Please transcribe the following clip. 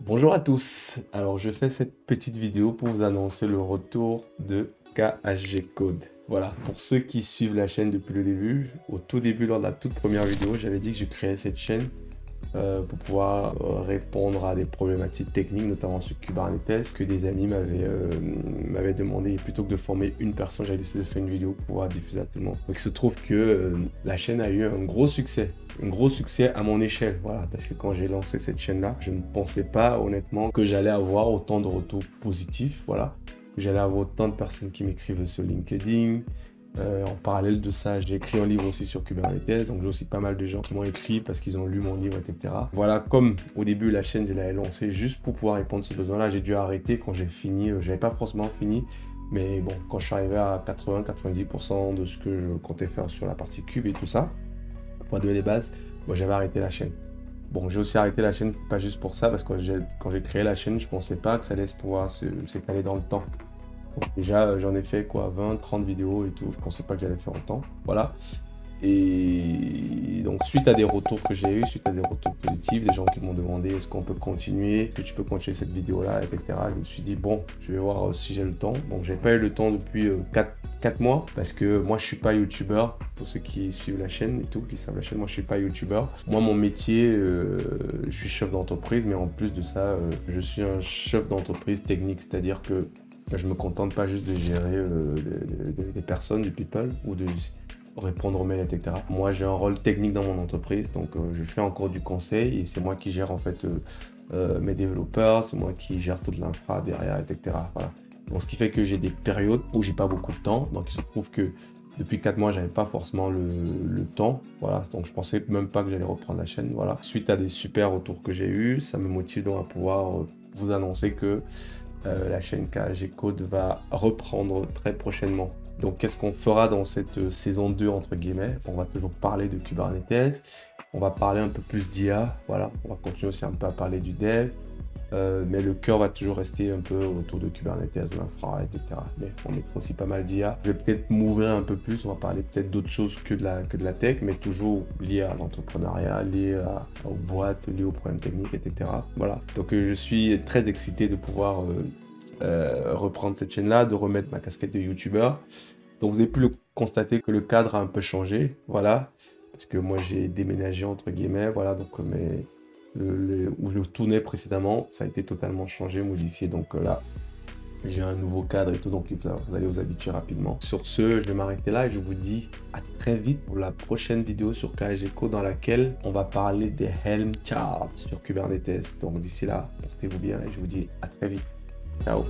Bonjour à tous, alors je fais cette petite vidéo pour vous annoncer le retour de KHG Code. Voilà, pour ceux qui suivent la chaîne depuis le début, au tout début lors de la toute première vidéo, j'avais dit que je créais cette chaîne pour pouvoir répondre à des problématiques techniques, notamment sur Kubernetes, que des amis m'avaient demandé. Et plutôt que de former une personne, j'avais décidé de faire une vidéo pour pouvoir diffuser à tout le monde. Donc il se trouve que la chaîne a eu un gros succès à mon échelle, voilà, parce que quand j'ai lancé cette chaîne-là, je ne pensais pas honnêtement que j'allais avoir autant de retours positifs, voilà, que j'allais avoir autant de personnes qui m'écrivent sur LinkedIn. En parallèle de ça, j'ai écrit un livre aussi sur Kubernetes, donc j'ai aussi pas mal de gens qui m'ont écrit parce qu'ils ont lu mon livre, etc. Voilà, comme au début, la chaîne, je l'avais lancée juste pour pouvoir répondre à ce besoin-là. J'ai dû arrêter quand j'ai fini, j'avais pas forcément fini, mais bon, quand je suis arrivé à 80-90% de ce que je comptais faire sur la partie cube et tout ça, pour donner les bases, moi j'avais arrêté la chaîne. Bon, j'ai aussi arrêté la chaîne, pas juste pour ça, parce que quand j'ai créé la chaîne, je pensais pas que ça allait pouvoir s'étaler dans le temps. Donc déjà, j'en ai fait quoi, 20, 30 vidéos et tout. Je pensais pas que j'allais faire autant. Voilà. Et donc, suite à des retours que j'ai eu, suite à des retours positifs, des gens qui m'ont demandé est-ce qu'on peut continuer, est-ce que tu peux continuer cette vidéo-là, etc. Je me suis dit, bon, je vais voir si j'ai le temps. Bon, j'ai pas eu le temps depuis 4 mois parce que moi, je suis pas youtubeur. Pour ceux qui suivent la chaîne et tout, qui savent la chaîne, moi, je suis pas youtubeur. Moi, mon métier, je suis chef d'entreprise, mais en plus de ça, je suis un chef d'entreprise technique, c'est-à-dire que je me contente pas juste de gérer des personnes, du people, ou de répondre aux mails, etc. Moi, j'ai un rôle technique dans mon entreprise, donc je fais encore du conseil et c'est moi qui gère en fait mes développeurs, c'est moi qui gère toute l'infra derrière, etc. Voilà. Donc, ce qui fait que j'ai des périodes où j'ai pas beaucoup de temps. Donc, il se trouve que depuis 4 mois, j'avais pas forcément le temps. Voilà. Donc, je pensais même pas que j'allais reprendre la chaîne. Voilà. Suite à des super retours que j'ai eus, ça me motive donc à pouvoir vous annoncer que la chaîne KHG Code va reprendre très prochainement. Donc, qu'est-ce qu'on fera dans cette saison 2, entre guillemets? On va toujours parler de Kubernetes, on va parler un peu plus d'IA, voilà, on va continuer aussi un peu à parler du dev, mais le cœur va toujours rester un peu autour de Kubernetes, de l'infra, etc. Mais on mettra aussi pas mal d'IA. Je vais peut-être m'ouvrir un peu plus, on va parler peut-être d'autres choses que de la tech, mais toujours lié à l'entrepreneuriat, lié aux boîtes, lié aux problèmes techniques, etc. Voilà, donc je suis très excité de pouvoir reprendre cette chaîne-là, de remettre ma casquette de youtubeur. Donc vous avez pu le constater que le cadre a un peu changé, voilà, parce que moi j'ai déménagé entre guillemets, voilà, donc où je tournais précédemment, ça a été totalement changé, modifié, donc là j'ai un nouveau cadre et tout, donc vous allez vous habituer rapidement. Sur ce, je vais m'arrêter là et je vous dis à très vite pour la prochaine vidéo sur KHG Code dans laquelle on va parler des Helm charts sur Kubernetes. Donc d'ici là, portez-vous bien et je vous dis à très vite. Ciao.